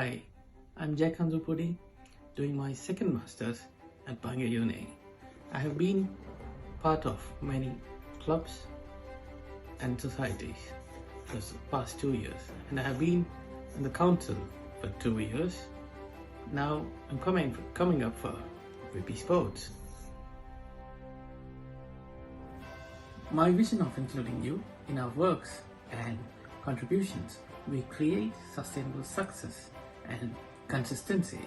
Hi, I'm Jayakanth Zupudi, doing my second Masters at Bangor Uni. I have been part of many clubs and societies for the past 2 years, and I have been in the council for 2 years. Now I'm coming up for VP Sports. My vision of including you in our works and contributions, we create sustainable success and consistency.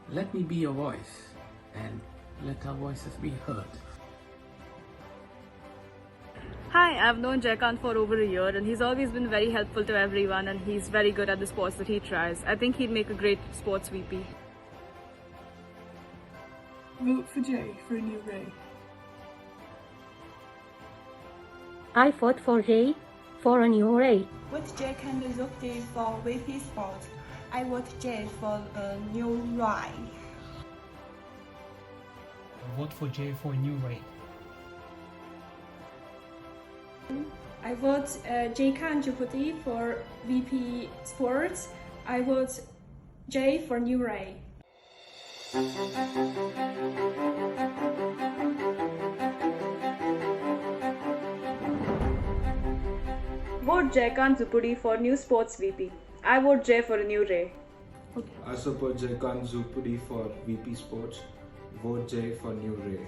Let me be your voice and let our voices be heard. Hi, I've known Jayakanth for over a year and he's always been very helpful to everyone and he's very good at the sports that he tries. I think he'd make a great sports VP. Vote for Jay for a new Ray. I vote for Jay for a new Ray. Vote Jayakanth Zupudi for VP Sport. I vote Jay for a new Ray. Vote for Jay for a new Ray. I vote Jayakanth Zupudi for VP Sports. I vote Jay for new Ray. Vote Jayakanth Zupudi for new sports VP. I vote Jay for a new Ray. I support Jayakanth Zupudi for VP Sports. Vote Jay for new Ray.